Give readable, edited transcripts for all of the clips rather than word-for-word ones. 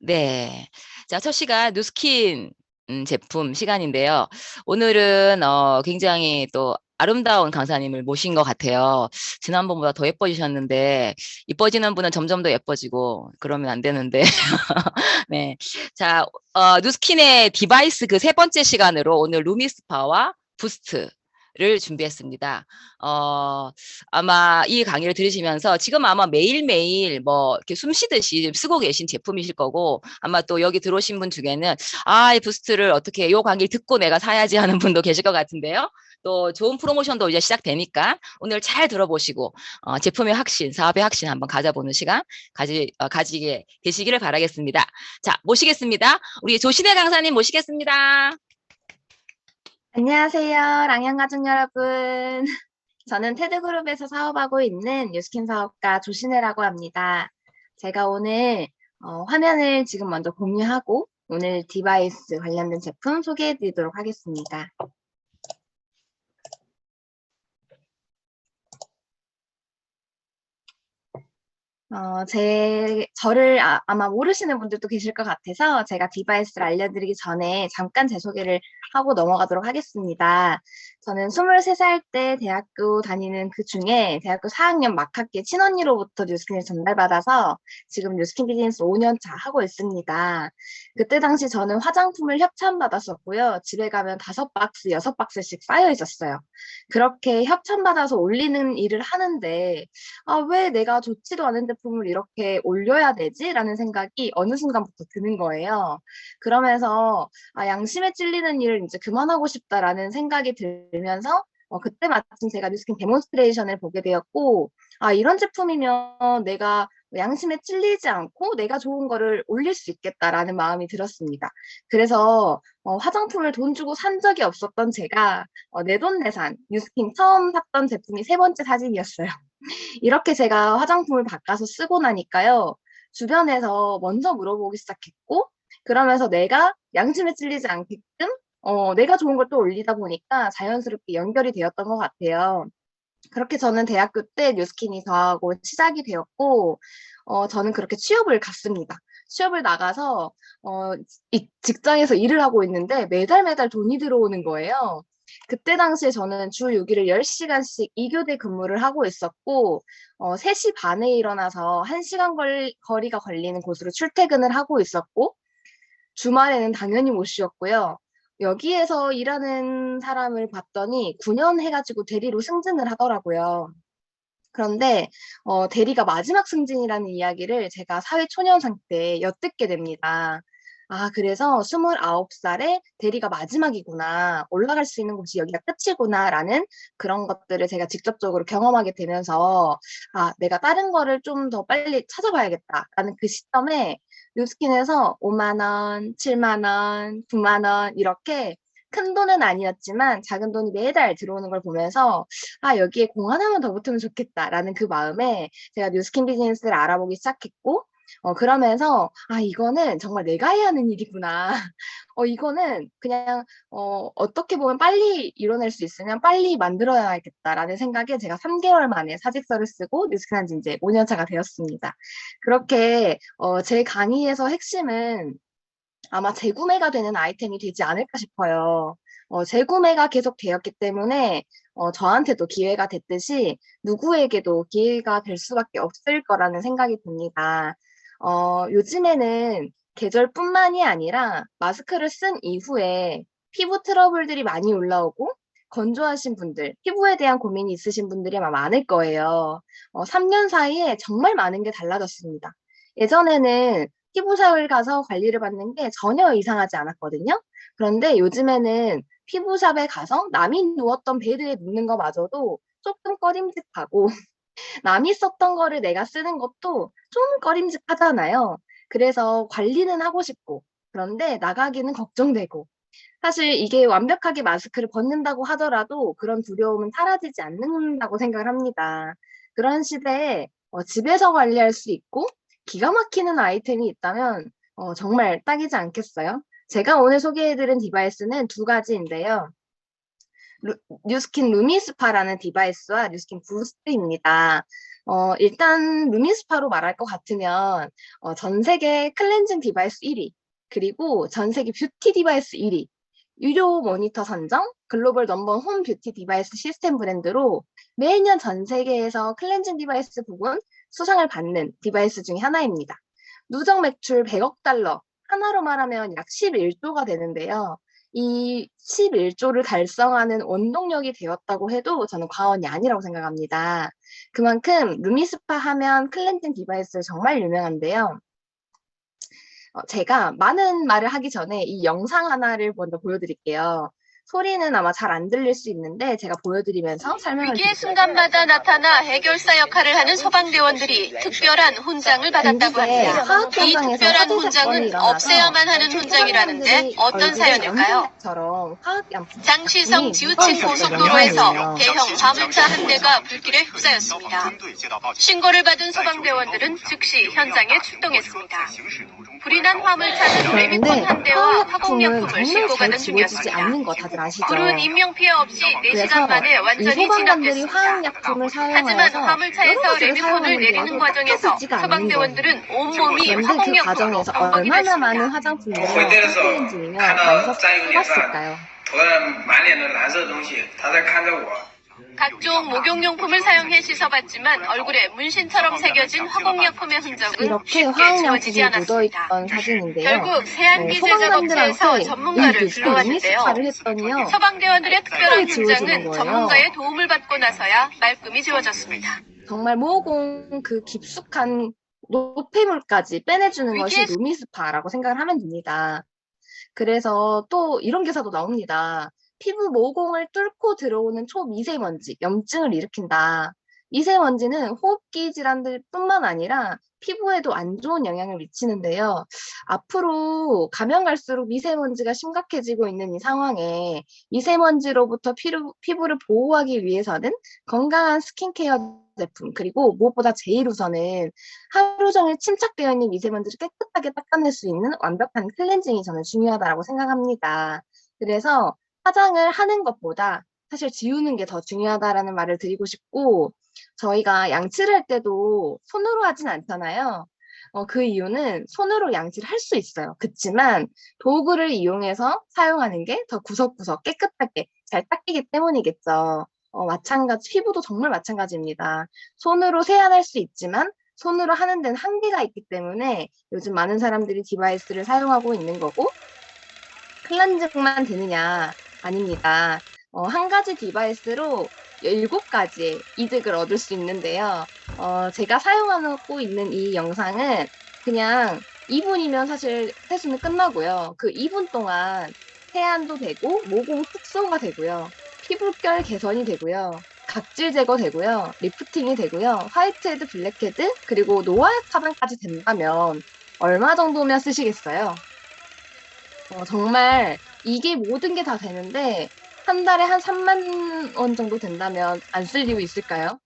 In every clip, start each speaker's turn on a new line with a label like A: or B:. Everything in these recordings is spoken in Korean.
A: 네. 자, 첫 시간 누스킨 제품 시간인데요. 오늘은 굉장히 또 아름다운 강사님을 모신 것 같아요. 지난번보다 더 예뻐지셨는데, 이뻐지는 분은 점점 더 예뻐지고, 그러면 안 되는데. 네. 자, 누스킨의 디바이스 그 세 번째 시간으로 오늘 루미스파와 부스트를 준비했습니다. 어, 아마 이 강의를 들으시면서 지금 아마 매일매일 뭐 이렇게 숨 쉬듯이 쓰고 계신 제품이실 거고, 아마 또 여기 들어오신 분 중에는 이 부스트를 어떻게 요 강의를 듣고 내가 사야지 하는 분도 계실 것 같은데요. 또 좋은 프로모션도 이제 시작되니까 오늘 잘 들어보시고 제품의 확신, 사업의 확신 한번 가져보는 시간 가지게 되시기를 바라겠습니다. 자, 모시겠습니다. 우리 조신혜 강사님 모시겠습니다.
B: 안녕하세요, 랑양가족 여러분. 저는 테드그룹에서 사업하고 있는 뉴스킨 사업가 조신혜라고 합니다. 제가 오늘 화면을 지금 먼저 공유하고 오늘 디바이스 관련된 제품 소개해 드리도록 하겠습니다. 저를 아마 모르시는 분들도 계실 것 같아서 제가 디바이스를 알려드리기 전에 잠깐 제 소개를 하고 넘어가도록 하겠습니다. 저는 23살 때 대학교 다니는 그 중에 대학교 4학년 막학기에 친언니로부터 뉴스킨을 전달받아서 지금 뉴스킨 비즈니스 5년 차 하고 있습니다. 그때 당시 저는 화장품을 협찬받았었고요. 집에 가면 5박스, 6박스씩 쌓여 있었어요. 그렇게 협찬받아서 올리는 일을 하는데 왜 내가 좋지도 않은 제품을 이렇게 올려야 되지? 라는 생각이 어느 순간부터 드는 거예요. 그러면서 양심에 찔리는 일을 이제 그만하고 싶다라는 생각이 들면서 그때 마침 제가 뉴스킨 데몬스트레이션을 보게 되었고, 이런 제품이면 내가 양심에 찔리지 않고 내가 좋은 거를 올릴 수 있겠다라는 마음이 들었습니다. 그래서 화장품을 돈 주고 산 적이 없었던 제가 내돈내산 뉴스킨 처음 샀던 제품이 세 번째 사진이었어요. 이렇게 제가 화장품을 바꿔서 쓰고 나니까요. 주변에서 먼저 물어보기 시작했고, 그러면서 내가 양심에 찔리지 않게끔 내가 좋은 걸 또 올리다 보니까 자연스럽게 연결이 되었던 것 같아요. 그렇게 저는 대학교 때 뉴스킨이 저하고 시작이 되었고, 저는 그렇게 취업을 갔습니다. 취업을 나가서, 이 직장에서 일을 하고 있는데 매달 매달 돈이 들어오는 거예요. 그때 당시에 저는 주 6일을 10시간씩 2교대 근무를 하고 있었고, 3시 반에 일어나서 1시간 거리가 걸리는 곳으로 출퇴근을 하고 있었고, 주말에는 당연히 못 쉬었고요. 여기에서 일하는 사람을 봤더니 9년 해가지고 대리로 승진을 하더라고요. 그런데 대리가 마지막 승진이라는 이야기를 제가 사회초년생 때 엿듣게 됩니다. 그래서 29살에 대리가 마지막이구나. 올라갈 수 있는 곳이 여기가 끝이구나라는 그런 것들을 제가 직접적으로 경험하게 되면서 내가 다른 거를 좀 더 빨리 찾아봐야겠다라는 그 시점에 뉴스킨에서 5만 원, 7만 원, 9만 원 이렇게 큰 돈은 아니었지만 작은 돈이 매달 들어오는 걸 보면서 여기에 공 하나만 더 붙으면 좋겠다라는 그 마음에 제가 뉴스킨 비즈니스를 알아보기 시작했고, 그러면서 이거는 정말 내가 해야 하는 일이구나. 이거는 그냥 어떻게 보면 빨리 이뤄낼 수 있으면 빨리 만들어야겠다라는 생각에 제가 3개월 만에 사직서를 쓰고 뉴스킨 한지 이제 5년 차가 되었습니다. 그렇게 제 강의에서 핵심은 아마 재구매가 되는 아이템이 되지 않을까 싶어요. 재구매가 계속 되었기 때문에 저한테도 기회가 됐듯이 누구에게도 기회가 될 수밖에 없을 거라는 생각이 듭니다. 요즘에는 계절뿐만이 아니라 마스크를 쓴 이후에 피부 트러블들이 많이 올라오고 건조하신 분들, 피부에 대한 고민이 있으신 분들이 아마 많을 거예요. 3년 사이에 정말 많은 게 달라졌습니다. 예전에는 피부샵을 가서 관리를 받는 게 전혀 이상하지 않았거든요. 그런데 요즘에는 피부샵에 가서 남이 누웠던 베드에 눕는 거마저도 조금 꺼림직하고 남이 썼던 거를 내가 쓰는 것도 좀 꺼림직하잖아요. 그래서 관리는 하고 싶고 그런데 나가기는 걱정되고 사실 이게 완벽하게 마스크를 벗는다고 하더라도 그런 두려움은 사라지지 않는다고 생각을 합니다. 그런 시대에 집에서 관리할 수 있고 기가 막히는 아이템이 있다면 정말 딱이지 않겠어요? 제가 오늘 소개해드린 디바이스는 두 가지인데요. 뉴스킨 루미스파라는 디바이스와 뉴스킨 부스트입니다. 일단 루미스파로 말할 것 같으면 전 세계 클렌징 디바이스 1위, 그리고 전 세계 뷰티 디바이스 1위, 유료 모니터 선정, 글로벌 넘버 홈 뷰티 디바이스 시스템 브랜드로 매년 전 세계에서 클렌징 디바이스 부분 수상을 받는 디바이스 중에 하나입니다. 누적 매출 100억 달러, 하나로 말하면 약 11조가 되는데요. 이 11조를 달성하는 원동력이 되었다고 해도 저는 과언이 아니라고 생각합니다. 그만큼 루미스파 하면 클렌징 디바이스 정말 유명한데요. 제가 많은 말을 하기 전에 이 영상 하나를 먼저 보여드릴게요. 소리는 아마 잘 안 들릴 수 있는데 제가 보여드리면서 설명을
C: 위기의
B: 드릴게요.
C: 순간마다 나타나 해결사 역할을 하는 소방대원들이 특별한 훈장을 받았다고 합니다. 이 특별한 훈장은 없애야만 하는 훈장이라는데 어떤 사연일까요? 장시성 지우친 고속도로에서 대형 화물차 한 대가 불길에 휩싸였습니다. 신고를 받은 소방대원들은 즉시 현장에 출동했습니다. 불이 난 화물차는 레미콘 한 대와 화공약품을 싣고 가던 중이었습니다.
B: 않는 거 다들 아시죠?
C: 불은 인명피해 없이 4시간 만에 완전히 진압됐습니다.
B: 화학약품을
C: 하지만
B: 사용해서
C: 화물차에서 레미콘을 내리는 과정에서 소방대원들은 온몸이 화공약품으로
B: 个
C: 범벅이
B: 얼마나 많은
C: 됐습니다.
B: 화장품을 클렌징이며 만들었을까요?
D: 头上满脸的蓝色东西，他在看着我。
C: 각종 목욕용품을 사용해 씻어봤지만 얼굴에 문신처럼 새겨진 화공약품의 흔적은
B: 이렇게
C: 쉽게 지워지지
B: 화학약품이
C: 않았습니다.
B: 묻어있던 사진인데요.
C: 결국 세안기제작업체에서
B: 소방관들한테
C: 전문가를
B: 이
C: 불러왔는데요.
B: 루미스파를 했더니요.
C: 소방대원들의 특별한
B: 지워지는
C: 훈장은
B: 거예요.
C: 전문가의 도움을 받고 나서야 말끔히 지워졌습니다.
B: 정말 모공 그 깊숙한 노폐물까지 빼내주는 것이
C: 위기의
B: 루미스파라고 생각을 하면 됩니다. 그래서 또 이런 기사도 나옵니다. 피부 모공을 뚫고 들어오는 초미세먼지, 염증을 일으킨다. 미세먼지는 호흡기 질환들뿐만 아니라 피부에도 안 좋은 영향을 미치는데요. 앞으로 가면 갈수록 미세먼지가 심각해지고 있는 이 상황에 미세먼지로부터 피부를 보호하기 위해서는 건강한 스킨케어 제품, 그리고 무엇보다 제일 우선은 하루 종일 침착되어 있는 미세먼지를 깨끗하게 닦아낼 수 있는 완벽한 클렌징이 저는 중요하다고 생각합니다. 그래서 화장을 하는 것보다 사실 지우는 게 더 중요하다라는 말을 드리고 싶고, 저희가 양치를 할 때도 손으로 하진 않잖아요. 그 이유는 손으로 양치를 할 수 있어요. 그치만 도구를 이용해서 사용하는 게 더 구석구석 깨끗하게 잘 닦이기 때문이겠죠. 마찬가지, 피부도 정말 마찬가지입니다. 손으로 세안할 수 있지만 손으로 하는 데는 한계가 있기 때문에 요즘 많은 사람들이 디바이스를 사용하고 있는 거고, 클렌징만 되느냐? 아닙니다. 한 가지 디바이스로 7가지의 이득을 얻을 수 있는데요. 제가 사용하고 있는 이 영상은 그냥 2분이면 사실 세수는 끝나고요. 그 2분 동안 세안도 되고, 모공 축소가 되고요. 피부결 개선이 되고요. 각질 제거 되고요. 리프팅이 되고요. 화이트헤드, 블랙헤드, 그리고 노화약 차단까지 된다면 얼마 정도면 쓰시겠어요? 정말 이게 모든 게 다 되는데 한 달에 한 3만 원 정도 된다면 안 쓸 이유 있을까요?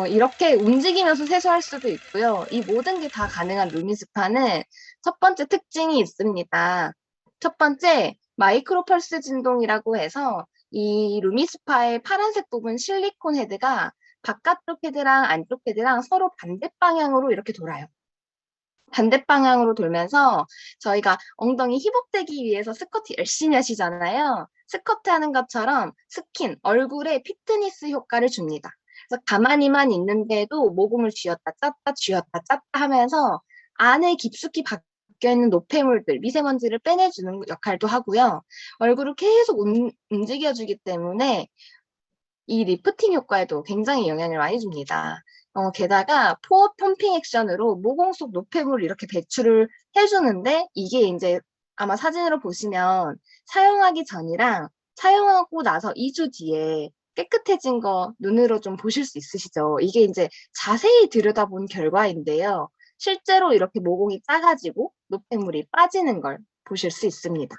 B: 이렇게 움직이면서 세수할 수도 있고요. 이 모든 게 다 가능한 루미스파는 첫 번째 특징이 있습니다. 첫 번째, 마이크로 펄스 진동이라고 해서 이 루미스파의 파란색 부분 실리콘 헤드가 바깥쪽 헤드랑 안쪽 헤드랑 서로 반대 방향으로 이렇게 돌아요. 반대 방향으로 돌면서 저희가 엉덩이 힙업되기 위해서 스쿼트 열심히 하시잖아요. 스쿼트 하는 것처럼 스킨, 얼굴에 피트니스 효과를 줍니다. 그래서 가만히만 있는데도 모공을 쥐었다 짰다 쥐었다 짰다 하면서 안에 깊숙이 박혀있는 노폐물들, 미세먼지를 빼내주는 역할도 하고요. 얼굴을 계속 움직여주기 때문에 이 리프팅 효과에도 굉장히 영향을 많이 줍니다. 게다가 포어 펌핑 액션으로 모공 속 노폐물을 이렇게 배출을 해주는데, 이게 이제 아마 사진으로 보시면 사용하기 전이랑 사용하고 나서 2주 뒤에 깨끗해진 거 눈으로 좀 보실 수 있으시죠? 이게 이제 자세히 들여다본 결과인데요. 실제로 이렇게 모공이 작아지고 노폐물이 빠지는 걸 보실 수 있습니다.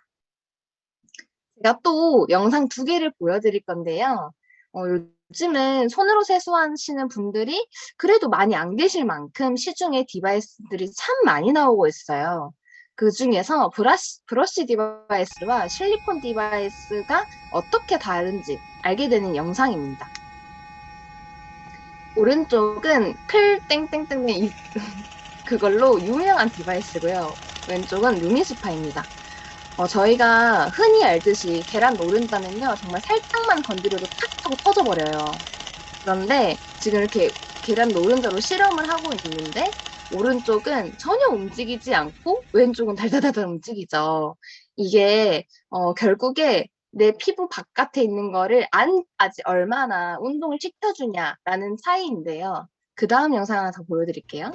B: 제가 또 영상 2개를 보여드릴 건데요. 요즘은 손으로 세수하시는 분들이 그래도 많이 안 계실 만큼 시중에 디바이스들이 참 많이 나오고 있어요. 그 중에서 브러쉬 디바이스와 실리콘 디바이스가 어떻게 다른지 알게 되는 영상입니다. 오른쪽은 클 땡땡땡 그걸로 유명한 디바이스고요. 왼쪽은 루미스파입니다. 저희가 흔히 알듯이 계란 노른자는요, 정말 살짝만 건드려도 탁 하고 터져버려요. 그런데 지금 이렇게 계란 노른자로 실험을 하고 있는데, 오른쪽은 전혀 움직이지 않고, 왼쪽은 달달달달 움직이죠. 이게, 결국에 내 피부 바깥에 있는 거를 안까지 얼마나 운동을 시켜주냐라는 차이인데요. 그 다음 영상 하나 더 보여드릴게요.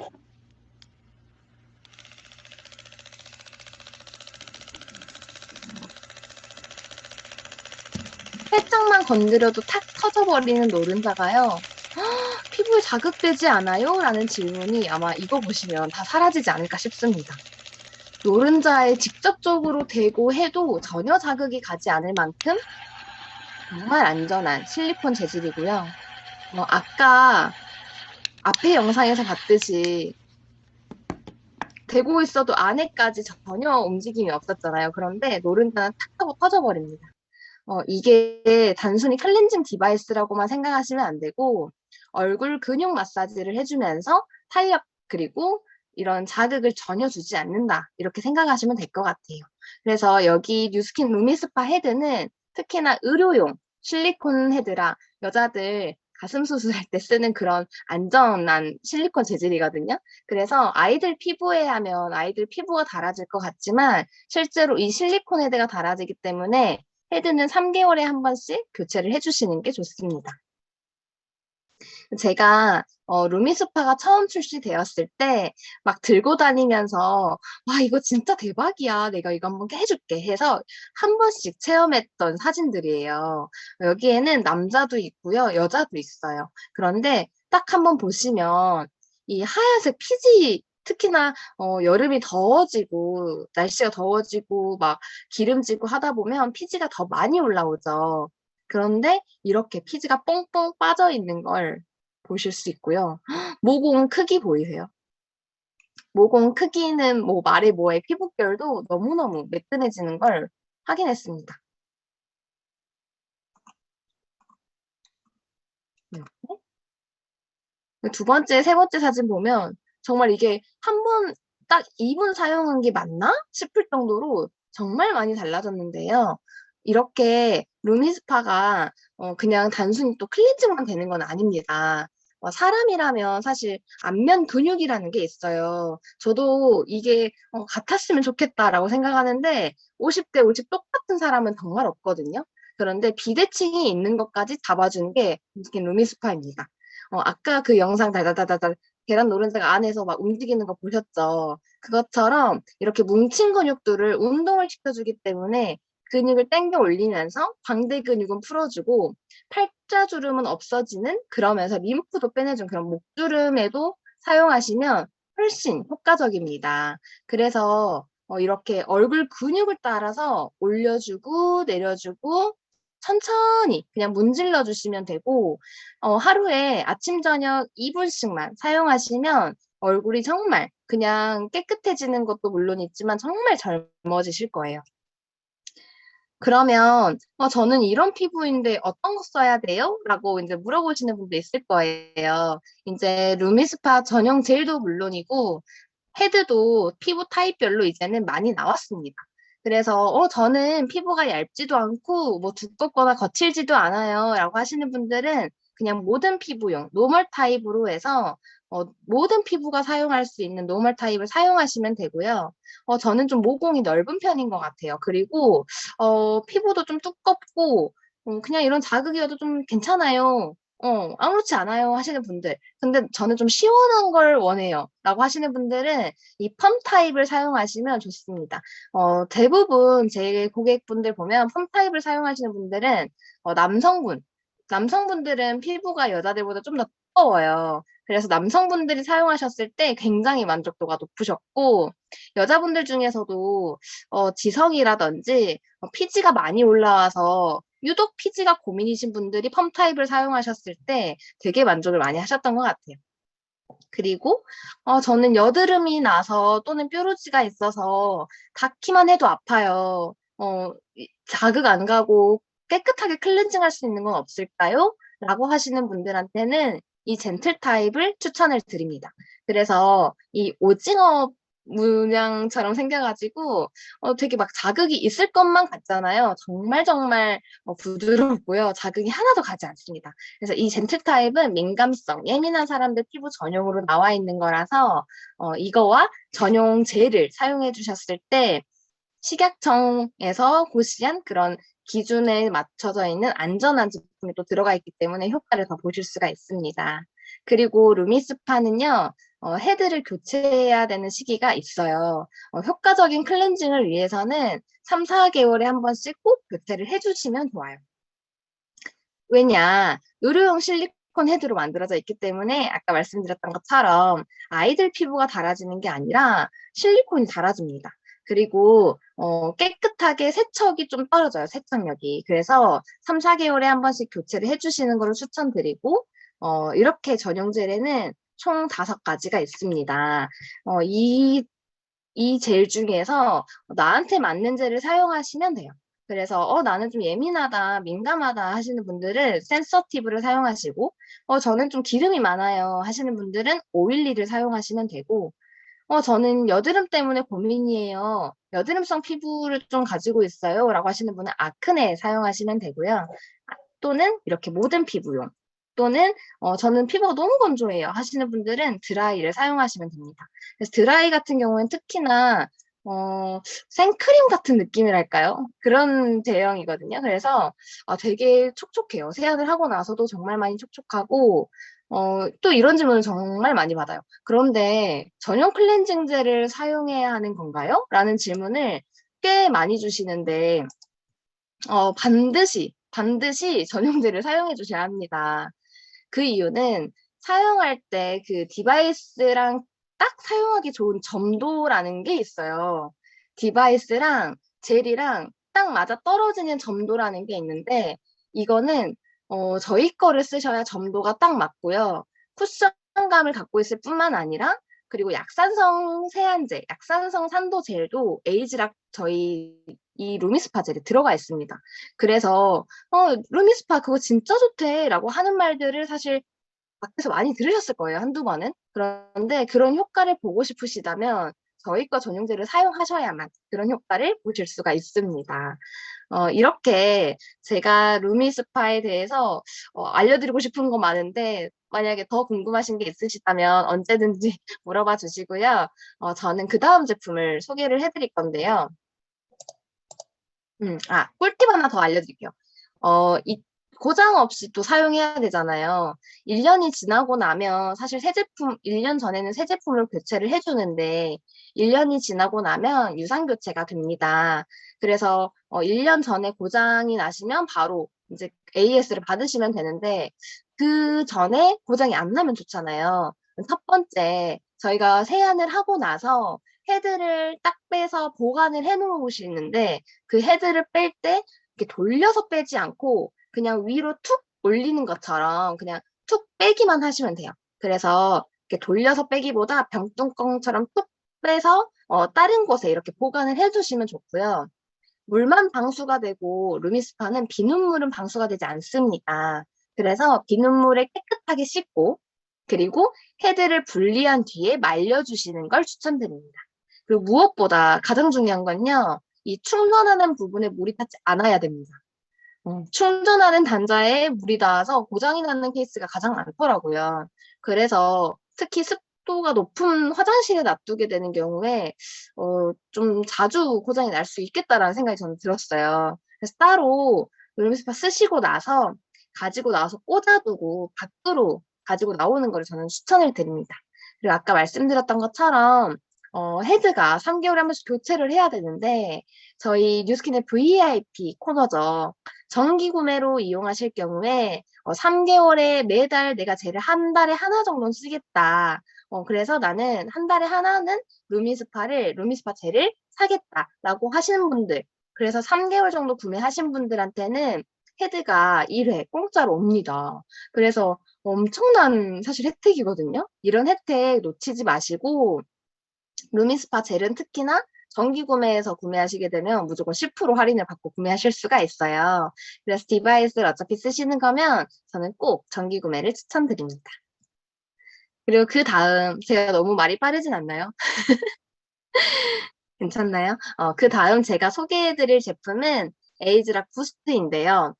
B: 살짝만 건드려도 탁 터져버리는 노른자가요. 피부에 자극되지 않아요? 라는 질문이 아마 이거 보시면 다 사라지지 않을까 싶습니다. 노른자에 직접적으로 대고 해도 전혀 자극이 가지 않을 만큼 정말 안전한 실리콘 재질이고요. 아까 앞에 영상에서 봤듯이 대고 있어도 안에까지 전혀 움직임이 없었잖아요. 그런데 노른자는 탁 하고 터져버립니다. 이게 단순히 클렌징 디바이스라고만 생각하시면 안 되고 얼굴 근육 마사지를 해주면서 탄력 그리고 이런 자극을 전혀 주지 않는다 이렇게 생각하시면 될 것 같아요. 그래서 여기 뉴스킨 루미스파 헤드는 특히나 의료용 실리콘 헤드라 여자들 가슴 수술할 때 쓰는 그런 안전한 실리콘 재질이거든요. 그래서 아이들 피부에 하면 아이들 피부가 닳아질 것 같지만 실제로 이 실리콘 헤드가 닳아지기 때문에 헤드는 3개월에 한 번씩 교체를 해주시는 게 좋습니다. 제가 루미스파가 처음 출시되었을 때 막 들고 다니면서 와 이거 진짜 대박이야 내가 이거 한번 해줄게 해서 한 번씩 체험했던 사진들이에요. 여기에는 남자도 있고요 여자도 있어요. 그런데 딱 한번 보시면 이 하얀색 피지 특히나 여름이 더워지고 날씨가 더워지고 막 기름지고 하다 보면 피지가 더 많이 올라오죠. 그런데 이렇게 피지가 뽕뽕 빠져 있는 걸 보실 수 있고요. 모공 크기 보이세요? 모공 크기는 뭐 말해 뭐해 피부결도 너무너무 매끈해지는 걸 확인했습니다. 두 번째, 세 번째 사진 보면 정말 이게 한 번 딱 2분 사용한 게 맞나 싶을 정도로 정말 많이 달라졌는데요. 이렇게 루미스파가 그냥 단순히 또 클렌징만 되는 건 아닙니다. 사람이라면 사실 안면 근육이라는 게 있어요. 저도 이게 같았으면 좋겠다라고 생각하는데 50대 50 똑같은 사람은 정말 없거든요. 그런데 비대칭이 있는 것까지 잡아주는 게 루미스파입니다. 아까 그 영상 달달달달 계란 노른자가 안에서 막 움직이는 거 보셨죠? 그것처럼 이렇게 뭉친 근육들을 운동을 시켜주기 때문에 근육을 당겨 올리면서 광대 근육은 풀어주고 팔자주름은 없어지는 그러면서 림프도 빼내준 그런 목주름에도 사용하시면 훨씬 효과적입니다. 그래서 이렇게 얼굴 근육을 따라서 올려주고 내려주고 천천히 그냥 문질러 주시면 되고 하루에 아침 저녁 2분씩만 사용하시면 얼굴이 정말 그냥 깨끗해지는 것도 물론 있지만 정말 젊어지실 거예요. 그러면 저는 이런 피부인데 어떤 거 써야 돼요? 라고 이제 물어보시는 분도 있을 거예요. 이제 루미스파 전용 젤도 물론이고 헤드도 피부 타입별로 이제는 많이 나왔습니다. 그래서 저는 피부가 얇지도 않고 뭐 두껍거나 거칠지도 않아요 라고 하시는 분들은 그냥 모든 피부용 노멀 타입으로 해서 모든 피부가 사용할 수 있는 노멀 타입을 사용하시면 되고요. 저는 좀 모공이 넓은 편인 것 같아요. 그리고 피부도 좀 두껍고 그냥 이런 자극이어도 좀 괜찮아요. 아무렇지 않아요 하시는 분들. 근데 저는 좀 시원한 걸 원해요. 라고 하시는 분들은 이 펌 타입을 사용하시면 좋습니다. 대부분 제 고객분들 보면 펌 타입을 사용하시는 분들은 남성분들은 피부가 여자들보다 좀 더 두꺼워요. 그래서 남성분들이 사용하셨을 때 굉장히 만족도가 높으셨고 여자분들 중에서도 지성이라든지 피지가 많이 올라와서 유독 피지가 고민이신 분들이 펌 타입을 사용하셨을 때 되게 만족을 많이 하셨던 것 같아요. 그리고 저는 여드름이 나서 또는 뾰루지가 있어서 닿기만 해도 아파요. 자극 안 가고 깨끗하게 클렌징 할 수 있는 건 없을까요? 라고 하시는 분들한테는 이 젠틀 타입을 추천을 드립니다. 그래서 이 오징어 문양처럼 생겨가지고 되게 막 자극이 있을 것만 같잖아요. 정말 정말 부드럽고요. 자극이 하나도 가지 않습니다. 그래서 이 젠틀 타입은 민감성, 예민한 사람들 피부 전용으로 나와 있는 거라서 이거와 전용 젤을 사용해 주셨을 때 식약청에서 고시한 그런 기준에 맞춰져 있는 안전한 제품이 또 들어가 있기 때문에 효과를 더 보실 수가 있습니다. 그리고 루미스파는요, 헤드를 교체해야 되는 시기가 있어요. 효과적인 클렌징을 위해서는 3, 4개월에 한 번씩 꼭 교체를 해주시면 좋아요. 왜냐, 의료용 실리콘 헤드로 만들어져 있기 때문에 아까 말씀드렸던 것처럼 아이들 피부가 닳아지는 게 아니라 실리콘이 닳아집니다. 그리고 깨끗하게 세척이 좀 떨어져요, 세척력이. 그래서 3, 4개월에 한 번씩 교체를 해주시는 것을 추천드리고 이렇게 전용 젤에는 총 5가지가 있습니다. 이 젤 중에서 나한테 맞는 젤을 사용하시면 돼요. 그래서 나는 좀 예민하다, 민감하다 하시는 분들은 센서티브를 사용하시고 저는 좀 기름이 많아요 하시는 분들은 오일리를 사용하시면 되고 저는 여드름 때문에 고민이에요. 여드름성 피부를 좀 가지고 있어요 라고 하시는 분은 아크네 사용하시면 되고요. 또는 이렇게 모든 피부용 또는 저는 피부가 너무 건조해요 하시는 분들은 드라이를 사용하시면 됩니다. 그래서 드라이 같은 경우는 특히나 생크림 같은 느낌이랄까요? 그런 제형이거든요. 그래서 되게 촉촉해요. 세안을 하고 나서도 정말 많이 촉촉하고 또 이런 질문을 정말 많이 받아요. 그런데 전용 클렌징제를 사용해야 하는 건가요? 라는 질문을 꽤 많이 주시는데 반드시 전용제를 사용해 주셔야 합니다. 그 이유는 사용할 때 그 디바이스랑 딱 사용하기 좋은 점도라는 게 있어요. 디바이스랑 젤이랑 딱 맞아 떨어지는 점도라는 게 있는데 이거는 저희 거를 쓰셔야 점도가 딱 맞고요. 쿠션감을 갖고 있을 뿐만 아니라 그리고 약산성 세안제, 약산성 산도 젤도 에이지락 저희 이 루미스파 젤에 들어가 있습니다. 그래서 루미스파 그거 진짜 좋대 라고 하는 말들을 사실 밖에서 많이 들으셨을 거예요. 한두 번은. 그런데 그런 효과를 보고 싶으시다면 저희 거 전용제를 사용하셔야만 그런 효과를 보실 수가 있습니다. 이렇게 제가 루미스파에 대해서 알려드리고 싶은 거 많은데 만약에 더 궁금하신 게 있으시다면 언제든지 물어봐 주시고요. 저는 그 다음 제품을 소개를 해드릴 건데요. 꿀팁 하나 더 알려드릴게요. 이 고장 없이 또 사용해야 되잖아요. 1년이 지나고 나면 사실 1년 전에는 새 제품을 교체를 해주는데 1년이 지나고 나면 유상 교체가 됩니다. 그래서 1년 전에 고장이 나시면 바로 이제 AS를 받으시면 되는데 그 전에 고장이 안 나면 좋잖아요. 첫 번째, 저희가 세안을 하고 나서 헤드를 딱 빼서 보관을 해 놓으시는데 그 헤드를 뺄 때 이렇게 돌려서 빼지 않고 그냥 위로 툭 올리는 것처럼 그냥 툭 빼기만 하시면 돼요. 그래서 이렇게 돌려서 빼기보다 병뚜껑처럼 툭 빼서 다른 곳에 이렇게 보관을 해주시면 좋고요. 물만 방수가 되고 루미스파는 비눗물은 방수가 되지 않습니다. 그래서 비눗물에 깨끗하게 씻고 그리고 헤드를 분리한 뒤에 말려주시는 걸 추천드립니다. 그리고 무엇보다 가장 중요한 건요. 이 충전하는 부분에 물이 닿지 않아야 됩니다. 충전하는 단자에 물이 닿아서 고장이 나는 케이스가 가장 많더라고요. 그래서 특히 습도가 높은 화장실에 놔두게 되는 경우에 좀 자주 고장이 날 수 있겠다라는 생각이 저는 들었어요. 그래서 따로 루미스파 쓰시고 나서 가지고 나와서 꽂아두고 밖으로 가지고 나오는 걸 저는 추천을 드립니다. 그리고 아까 말씀드렸던 것처럼 헤드가 3개월에 한 번씩 교체를 해야 되는데 저희 뉴스킨의 VIP 코너죠. 정기 구매로 이용하실 경우에 3개월에 매달 내가 젤을 한 달에 하나 정도는 쓰겠다. 그래서 나는 한 달에 하나는 루미스파 젤을 사겠다라고 하시는 분들 그래서 3개월 정도 구매하신 분들한테는 헤드가 1회 공짜로 옵니다. 그래서 엄청난 사실 혜택이거든요. 이런 혜택 놓치지 마시고 루미스파 젤은 특히나 정기 구매에서 구매하시게 되면 무조건 10% 할인을 받고 구매하실 수가 있어요. 그래서 디바이스를 어차피 쓰시는 거면 저는 꼭 정기 구매를 추천드립니다. 그리고 그 다음 제가 너무 말이 빠르진 않나요? 괜찮나요? 그 다음 제가 소개해드릴 제품은 에이즈락 부스트인데요.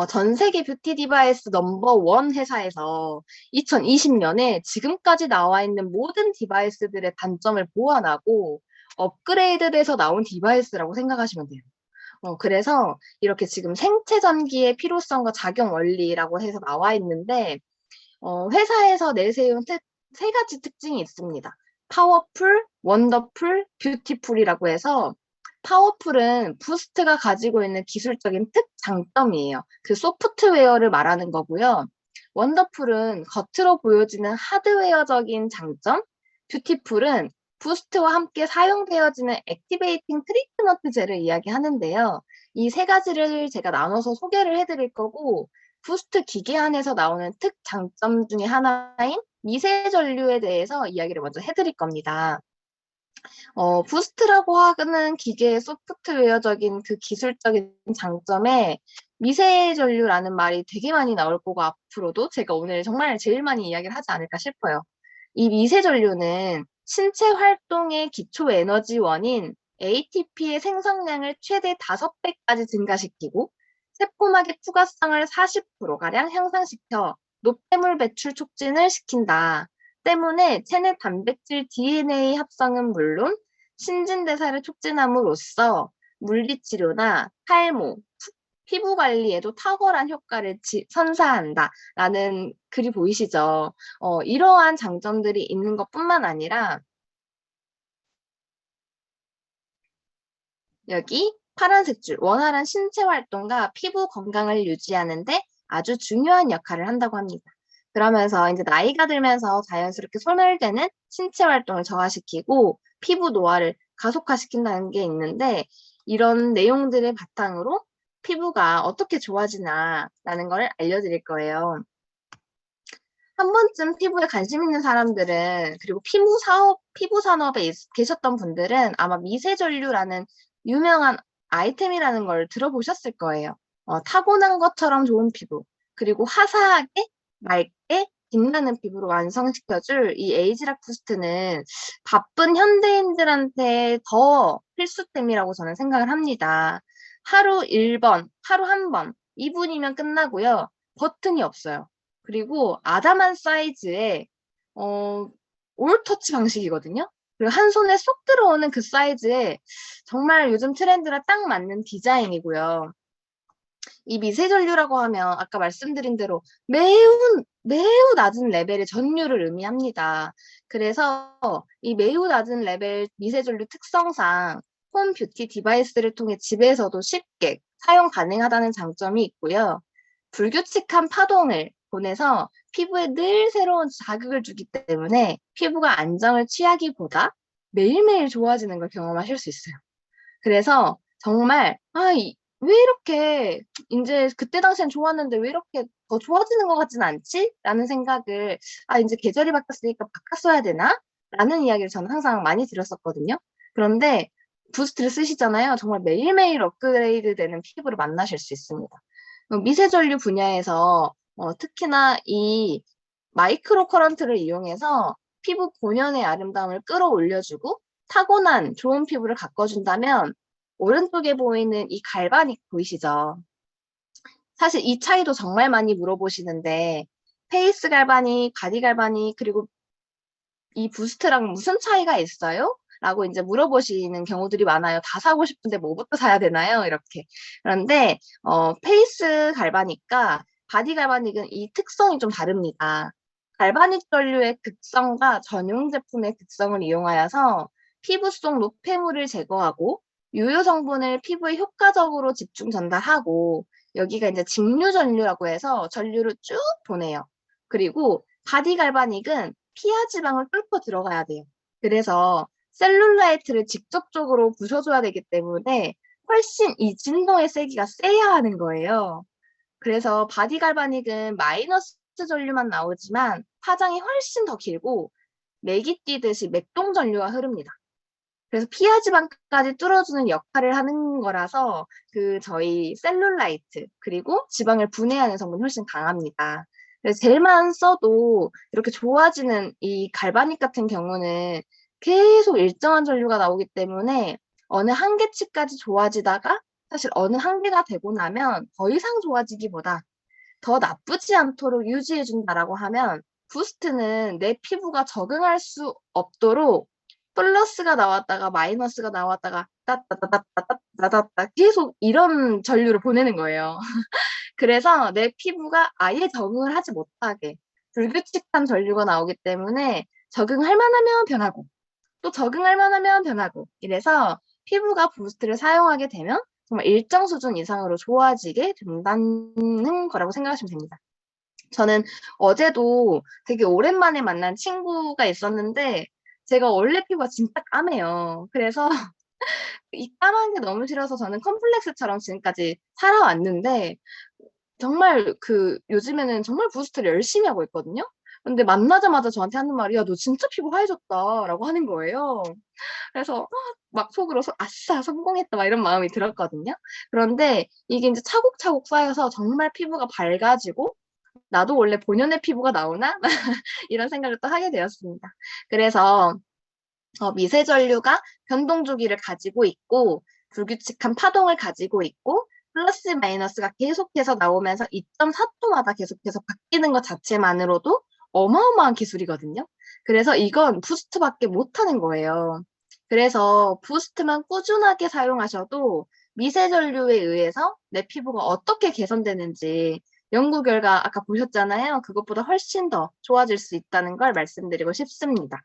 B: 전 세계 뷰티 디바이스 넘버1 회사에서 2020년에 지금까지 나와 있는 모든 디바이스들의 단점을 보완하고 업그레이드돼서 나온 디바이스라고 생각하시면 돼요. 그래서 이렇게 지금 생체 전기의 필요성과 작용 원리라고 해서 나와 있는데 회사에서 내세운 세 가지 특징이 있습니다. 파워풀, 원더풀, 뷰티풀이라고 해서 파워풀은 부스트가 가지고 있는 기술적인 특장점이에요. 그 소프트웨어를 말하는 거고요. 원더풀은 겉으로 보여지는 하드웨어적인 장점, 뷰티풀은 부스트와 함께 사용되어지는 액티베이팅 트리트먼트 젤을 이야기하는데요. 이 세 가지를 제가 나눠서 소개를 해드릴 거고 부스트 기계 안에서 나오는 특장점 중에 하나인 미세 전류에 대해서 이야기를 먼저 해드릴 겁니다. 부스트라고 하는 기계의 소프트웨어적인 그 기술적인 장점에 미세 전류라는 말이 되게 많이 나올 거고 앞으로도 제가 오늘 정말 제일 많이 이야기를 하지 않을까 싶어요. 이 미세 전류는 신체 활동의 기초 에너지원인 ATP의 생성량을 최대 5배까지 증가시키고 세포막의 투과성을 40%가량 향상시켜 노폐물 배출 촉진을 시킨다. 때문에 체내 단백질 DNA 합성은 물론 신진대사를 촉진함으로써 물리치료나 탈모, 피부 관리에도 탁월한 효과를 선사한다라는 글이 보이시죠? 이러한 장점들이 있는 것뿐만 아니라 여기 파란색 줄, 원활한 신체 활동과 피부 건강을 유지하는데 아주 중요한 역할을 한다고 합니다. 그러면서 이제 나이가 들면서 자연스럽게 소멸되는 신체 활동을 저하시키고 피부 노화를 가속화시킨다는 게 있는데 이런 내용들을 바탕으로 피부가 어떻게 좋아지나라는 걸 알려드릴 거예요. 한 번쯤 피부에 관심 있는 사람들은 그리고 피부 산업에 계셨던 분들은 아마 미세전류라는 유명한 아이템이라는 걸 들어보셨을 거예요. 타고난 것처럼 좋은 피부, 그리고 화사하게, 맑게, 빛나는 피부로 완성시켜줄 이 에이지락 부스트는 바쁜 현대인들한테 더 필수템이라고 저는 생각을 합니다. 하루 1번, 하루 1번, 2분이면 끝나고요. 버튼이 없어요. 그리고 아담한 사이즈의 올터치 방식이거든요. 그리고 한 손에 쏙 들어오는 그 사이즈에 정말 요즘 트렌드랑 딱 맞는 디자인이고요. 이 미세전류라고 하면 아까 말씀드린 대로 매우 낮은 레벨의 전류를 의미합니다. 그래서 이 매우 낮은 레벨 미세전류 특성상 홈 뷰티 디바이스를 통해 집에서도 쉽게 사용 가능하다는 장점이 있고요. 불규칙한 파동을 보내서 피부에 늘 새로운 자극을 주기 때문에 피부가 안정을 취하기보다 매일매일 좋아지는 걸 경험하실 수 있어요. 그래서 정말 왜 이렇게 이제 그때 당시엔 좋았는데 왜 이렇게 더 좋아지는 것 같진 않지? 라는 생각을 이제 계절이 바뀌었으니까 바꿨어야 되나? 라는 이야기를 저는 항상 많이 들었었거든요. 그런데 부스트를 쓰시잖아요. 정말 매일매일 업그레이드 되는 피부를 만나실 수 있습니다. 미세전류 분야에서 특히나 이 마이크로 커런트를 이용해서 피부 본연의 아름다움을 끌어올려주고 타고난 좋은 피부를 가꿔준다면 오른쪽에 보이는 이 갈바닉 보이시죠? 사실 이 차이도 정말 많이 물어보시는데 페이스 갈바닉, 바디 갈바닉 그리고 이 부스트랑 무슨 차이가 있어요? 라고 이제 물어보시는 경우들이 많아요. 다 사고 싶은데 뭐부터 사야 되나요? 이렇게. 그런데 페이스 갈바닉과 바디 갈바닉은 이 특성이 좀 다릅니다. 갈바닉 전류의 극성과 전용 제품의 극성을 이용하여서 피부 속 노폐물을 제거하고 유효 성분을 피부에 효과적으로 집중 전달하고 여기가 이제 직류 전류라고 해서 전류를 쭉 보내요. 그리고 바디 갈바닉은 피하 지방을 뚫고 들어가야 돼요. 그래서 셀룰라이트를 직접적으로 부숴줘야 되기 때문에 훨씬 이 진동의 세기가 세야 하는 거예요. 그래서 바디 갈바닉은 마이너스 전류만 나오지만 파장이 훨씬 더 길고 맥이 뛰듯이 맥동 전류가 흐릅니다. 그래서 피하 지방까지 뚫어주는 역할을 하는 거라서 저희 셀룰라이트 그리고 지방을 분해하는 성분이 훨씬 강합니다. 그래서 젤만 써도 이렇게 좋아지는 이 갈바닉 같은 경우는 계속 일정한 전류가 나오기 때문에 어느 한계치까지 좋아지다가 사실 어느 한계가 되고 나면 더 이상 좋아지기보다 더 나쁘지 않도록 유지해준다라고 하면 부스트는 내 피부가 적응할 수 없도록 플러스가 나왔다가 마이너스가 나왔다가 따따따따따따따따 계속 이런 전류를 보내는 거예요. 그래서 내 피부가 아예 적응을 하지 못하게 불규칙한 전류가 나오기 때문에 적응할 만하면 변하고 또 적응할 만하면 변하고 이래서 피부가 부스트를 사용하게 되면 정말 일정 수준 이상으로 좋아지게 된다는 거라고 생각하시면 됩니다. 저는 어제도 되게 오랜만에 만난 친구가 있었는데 제가 원래 피부가 진짜 까매요. 그래서 이 까만 게 너무 싫어서 저는 컴플렉스처럼 지금까지 살아왔는데 정말 요즘에는 정말 부스트를 열심히 하고 있거든요. 근데 만나자마자 저한테 하는 말이 야, 너 진짜 피부 하얘졌다라고 하는 거예요. 그래서 막 속으로 아싸 성공했다 막 이런 마음이 들었거든요. 그런데 이게 이제 차곡차곡 쌓여서 정말 피부가 밝아지고 나도 원래 본연의 피부가 나오나? 이런 생각을 또 하게 되었습니다. 그래서 미세 전류가 변동 주기를 가지고 있고 불규칙한 파동을 가지고 있고 플러스 마이너스가 계속해서 나오면서 2.4초마다 계속해서 바뀌는 것 자체만으로도 어마어마한 기술이거든요. 그래서 이건 부스트밖에 못하는 거예요. 그래서 부스트만 꾸준하게 사용하셔도 미세 전류에 의해서 내 피부가 어떻게 개선되는지 연구 결과 아까 보셨잖아요. 그것보다 훨씬 더 좋아질 수 있다는 걸 말씀드리고 싶습니다.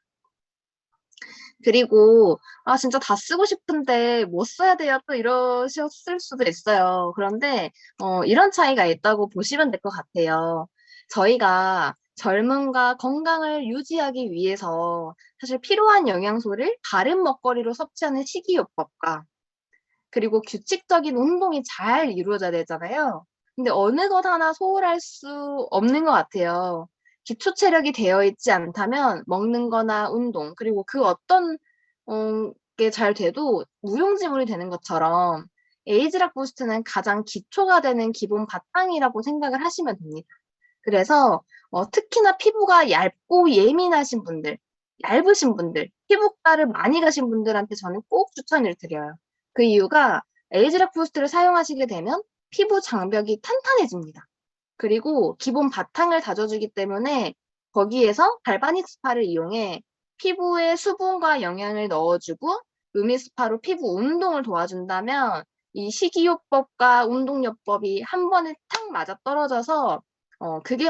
B: 그리고 진짜 다 쓰고 싶은데 뭐 써야 돼요? 또 이러셨을 수도 있어요. 그런데 이런 차이가 있다고 보시면 될 것 같아요. 저희가 젊음과 건강을 유지하기 위해서 사실 필요한 영양소를 다른 먹거리로 섭취하는 식이요법과 그리고 규칙적인 운동이 잘 이루어져야 되잖아요. 근데 어느 것 하나 소홀할 수 없는 것 같아요. 기초 체력이 되어 있지 않다면 먹는 거나 운동, 그리고 그 어떤 게 잘 돼도 무용지물이 되는 것처럼 에이지락 부스트는 가장 기초가 되는 기본 바탕이라고 생각을 하시면 됩니다. 그래서 특히나 피부가 얇고 예민하신 분들, 얇으신 분들, 피부과를 많이 가신 분들한테 저는 꼭 추천을 드려요. 그 이유가 에이지락 부스트를 사용하시게 되면 피부 장벽이 탄탄해집니다. 그리고 기본 바탕을 다져주기 때문에 거기에서 갈바닉 스파를 이용해 피부에 수분과 영양을 넣어주고 음이스파로 피부 운동을 도와준다면 이 식이요법과 운동요법이 한 번에 탁 맞아 떨어져서 그게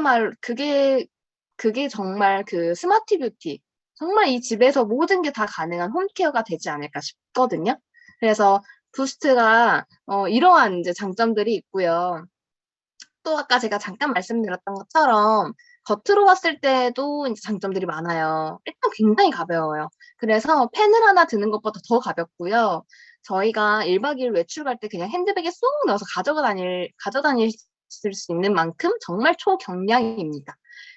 B: 정말 스마트 뷰티, 정말 이 집에서 모든 게 다 가능한 홈케어가 되지 않을까 싶거든요. 그래서 부스트가 이러한 이제 장점들이 있고요. 또 아까 제가 잠깐 말씀드렸던 것처럼 겉으로 봤을 때도 이제 장점들이 많아요. 일단 굉장히 가벼워요. 그래서 펜을 하나 드는 것보다 더 가볍고요. 저희가 1박 2일 외출 갈 때 그냥 핸드백에 쏙 넣어서 가져다닐 수 있는 만큼 정말 초경량입니다.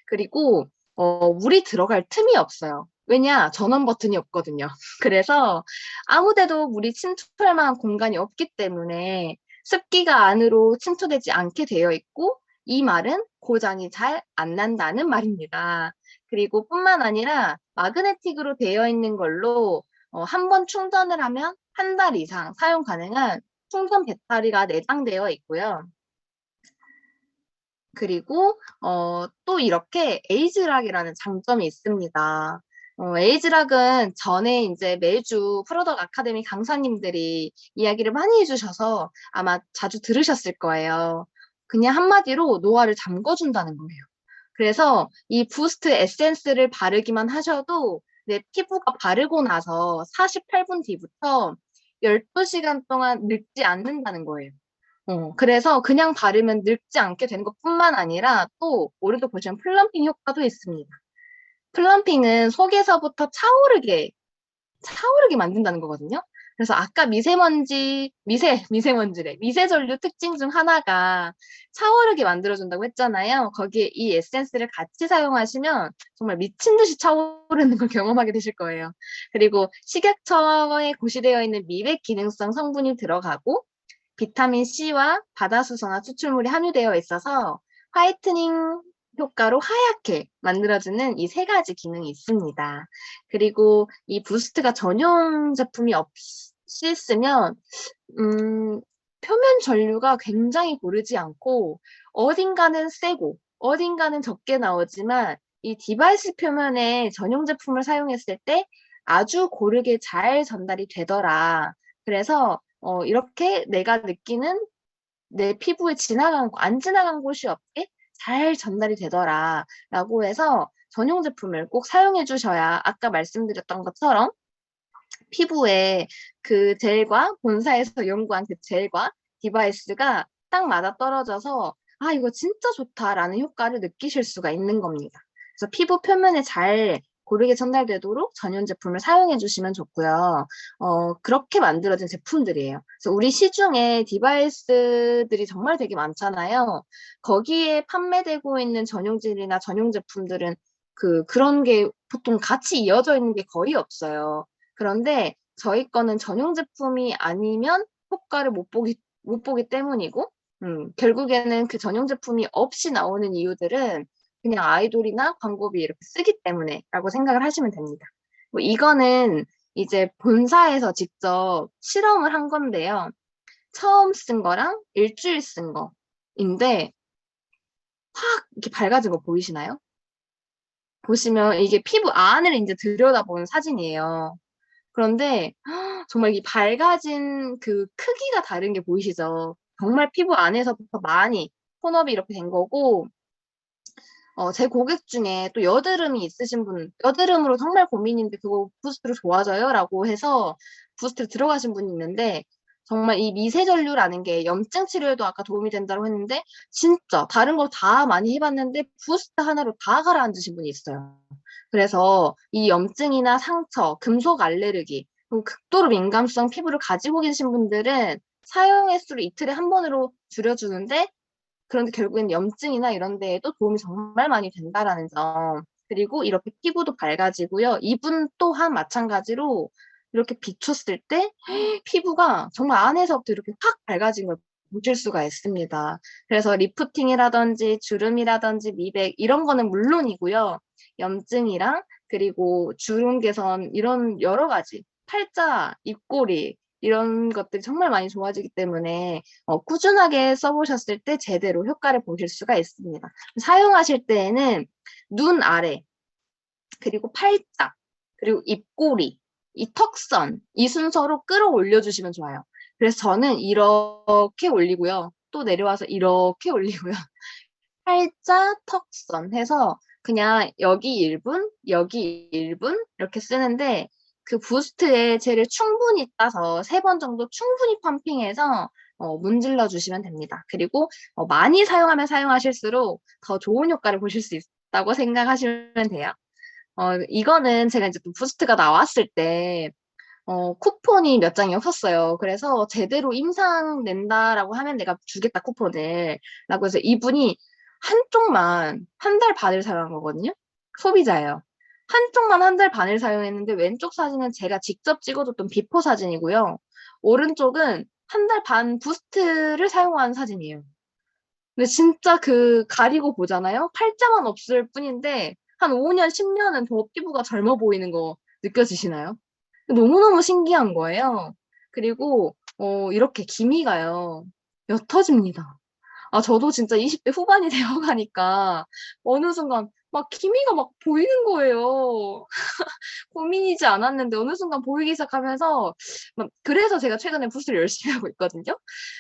B: 그리고 물이 들어갈 틈이 없어요. 왜냐? 전원 버튼이 없거든요. 그래서 아무데도 물이 침투할 만한 공간이 없기 때문에 습기가 안으로 침투되지 않게 되어 있고 이 말은 고장이 잘 안 난다는 말입니다. 그리고 뿐만 아니라 마그네틱으로 되어 있는 걸로 한 번 충전을 하면 한 달 이상 사용 가능한 충전 배터리가 내장되어 있고요. 그리고 또 이렇게 에이즈락이라는 장점이 있습니다. 에이즈락은 전에 이제 매주 프로덕트 아카데미 강사님들이 이야기를 많이 해주셔서 아마 자주 들으셨을 거예요. 그냥 한마디로 노화를 잠궈준다는 거예요. 그래서 이 부스트 에센스를 바르기만 하셔도 내 피부가 바르고 나서 48분 뒤부터 12시간 동안 늙지 않는다는 거예요. 그래서 그냥 바르면 늙지 않게 되는 것뿐만 아니라 또 오른쪽 보시면 플럼핑 효과도 있습니다. 플럼핑은 속에서부터 차오르게 만든다는 거거든요. 그래서 아까 미세먼지래. 미세전류 특징 중 하나가 차오르게 만들어준다고 했잖아요. 거기에 이 에센스를 같이 사용하시면 정말 미친 듯이 차오르는 걸 경험하게 되실 거예요. 그리고 식약처에 고시되어 있는 미백 기능성 성분이 들어가고 비타민 C와 바다수소나 추출물이 함유되어 있어서 화이트닝 효과로 하얗게 만들어주는 이 세 가지 기능이 있습니다. 그리고 이 부스트가 전용 제품이 없이 쓰면 표면 전류가 굉장히 고르지 않고 어딘가는 세고 어딘가는 적게 나오지만 이 디바이스 표면에 전용 제품을 사용했을 때 아주 고르게 잘 전달이 되더라. 그래서 이렇게 내가 느끼는 내 피부에 지나간, 안 지나간 곳이 없게 잘 전달이 되더라. 라고 해서 전용 제품을 꼭 사용해 주셔야 아까 말씀드렸던 것처럼 피부에 그 젤과 본사에서 연구한 그 젤과 디바이스가 딱 맞아 떨어져서 아, 이거 진짜 좋다라는 효과를 느끼실 수가 있는 겁니다. 그래서 피부 표면에 잘 고르게 전달되도록 전용 제품을 사용해 주시면 좋고요. 그렇게 만들어진 제품들이에요. 그래서 우리 시중에 디바이스들이 정말 되게 많잖아요. 거기에 판매되고 있는 전용질이나 전용 제품들은 그런 게 보통 같이 이어져 있는 게 거의 없어요. 그런데 저희 거는 전용 제품이 아니면 효과를 못 보기 때문이고, 결국에는 그 전용 제품이 없이 나오는 이유들은 그냥 아이돌이나 광고비 이렇게 쓰기 때문에라고 생각을 하시면 됩니다. 뭐 이거는 이제 본사에서 직접 실험을 한 건데요. 처음 쓴 거랑 일주일 쓴 거인데 확 이렇게 밝아진 거 보이시나요? 보시면 이게 피부 안을 이제 들여다보는 사진이에요. 그런데 정말 이 밝아진 그 크기가 다른 게 보이시죠? 정말 피부 안에서부터 많이 톤업이 이렇게 된 거고, 제 고객 중에 또 여드름이 있으신 분, 여드름으로 정말 고민인데 그거 부스트로 좋아져요? 라고 해서 부스트로 들어가신 분이 있는데, 정말 이 미세전류라는 게 염증 치료에도 아까 도움이 된다고 했는데, 진짜 다른 거 다 많이 해봤는데 부스트 하나로 다 가라앉으신 분이 있어요. 그래서 이 염증이나 상처, 금속 알레르기, 그리고 극도로 민감성 피부를 가지고 계신 분들은 사용 횟수를 이틀에 한 번으로 줄여주는데, 그런데 결국엔 염증이나 이런 데에도 도움이 정말 많이 된다라는 점. 그리고 이렇게 피부도 밝아지고요. 이분 또한 마찬가지로 이렇게 비췄을 때 피부가 정말 안에서부터 이렇게 확 밝아진 걸 보실 수가 있습니다. 그래서 리프팅이라든지 주름이라든지 미백 이런 거는 물론이고요. 염증이랑 그리고 주름 개선 이런 여러 가지 팔자, 입꼬리 이런 것들이 정말 많이 좋아지기 때문에 꾸준하게 써보셨을 때 제대로 효과를 보실 수가 있습니다. 사용하실 때에는 눈 아래, 그리고 팔자, 그리고 입꼬리, 이 턱선, 이 순서로 끌어올려 주시면 좋아요. 그래서 저는 이렇게 올리고요. 또 내려와서 이렇게 올리고요. 팔자, 턱선 해서 그냥 여기 1분, 여기 1분 이렇게 쓰는데 그 부스트에 젤을 충분히 따서 3번 정도 충분히 펌핑해서 문질러 주시면 됩니다. 그리고 많이 사용하면 사용하실수록 더 좋은 효과를 보실 수 있다고 생각하시면 돼요. 이거는 제가 이제 또 부스트가 나왔을 때 쿠폰이 몇 장이 없었어요. 그래서 제대로 임상 낸다라고 하면 내가 주겠다 쿠폰을 라고 해서 이분이 한쪽만 한 달 반을 사용한 거거든요. 소비자예요. 한쪽만 한 달 반을 사용했는데 왼쪽 사진은 제가 직접 찍어줬던 비포 사진이고요. 오른쪽은 한 달 반 부스트를 사용한 사진이에요. 근데 진짜 가리고 보잖아요. 팔자만 없을 뿐인데 한 5년, 10년은 더 피부가 젊어 보이는 거 느껴지시나요? 너무너무 신기한 거예요. 그리고 이렇게 기미가요. 옅어집니다. 아, 저도 진짜 20대 후반이 되어가니까 어느 순간 막 기미가 막 보이는 거예요. 고민이지 않았는데 어느 순간 보이기 시작하면서 그래서 제가 최근에 부스를 열심히 하고 있거든요.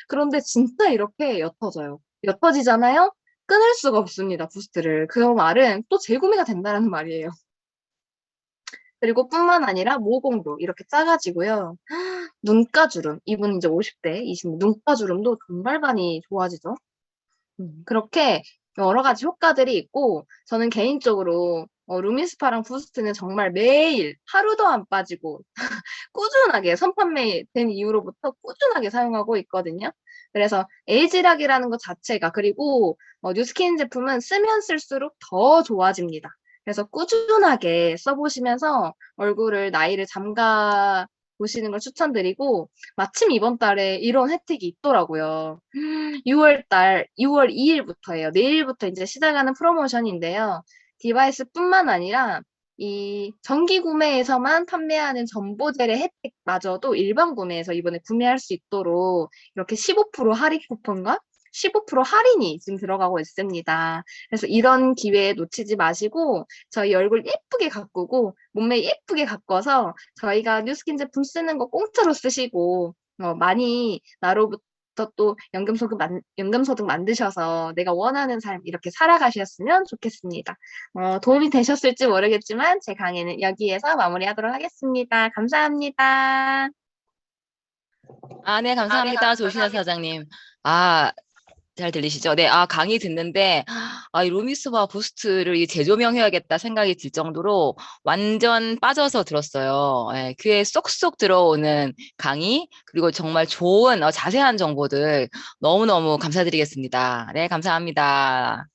B: 그런데 진짜 이렇게 옅어져요. 옅어지잖아요? 끊을 수가 없습니다, 부스트를. 그 말은 또 재구매가 된다는 말이에요. 그리고 뿐만 아니라 모공도 이렇게 작아지고요. 눈가주름, 이분 이제 50대, 20대 눈가주름도 정말 많이 좋아지죠. 그렇게 여러 가지 효과들이 있고 저는 개인적으로 루미스파랑 부스트는 정말 매일 하루도 안 빠지고 꾸준하게 선판매된 이후로부터 꾸준하게 사용하고 있거든요. 그래서 에이지락이라는 것 자체가 그리고 뉴스킨 제품은 쓰면 쓸수록 더 좋아집니다. 그래서 꾸준하게 써보시면서 얼굴을 나이를 잠가 보시는 걸 추천드리고 마침 이번 달에 이런 혜택이 있더라고요. 6월 2일부터예요. 내일부터 이제 시작하는 프로모션인데요. 디바이스뿐만 아니라 이 정기 구매에서만 판매하는 전보젤의 혜택마저도 일반 구매에서 이번에 구매할 수 있도록 이렇게 15% 할인 쿠폰과 15% 할인이 지금 들어가고 있습니다. 그래서 이런 기회에 놓치지 마시고 저희 얼굴 예쁘게 가꾸고 몸매 예쁘게 가꿔서 저희가 뉴스킨 제품 쓰는 거 공짜로 쓰시고 많이 나로부터 또 연금소득 만드셔서 내가 원하는 삶 이렇게 살아가셨으면 좋겠습니다. 도움이 되셨을지 모르겠지만 제 강의는 여기에서 마무리하도록 하겠습니다. 감사합니다.
A: 네, 감사합니다. 조신아 사장님. 잘 들리시죠? 네, 강의 듣는데, 이 루미스파 부스트를 재조명해야겠다 생각이 들 정도로 완전 빠져서 들었어요. 예, 귀에 쏙쏙 들어오는 강의, 그리고 정말 좋은, 자세한 정보들 너무너무 감사드리겠습니다. 네, 감사합니다.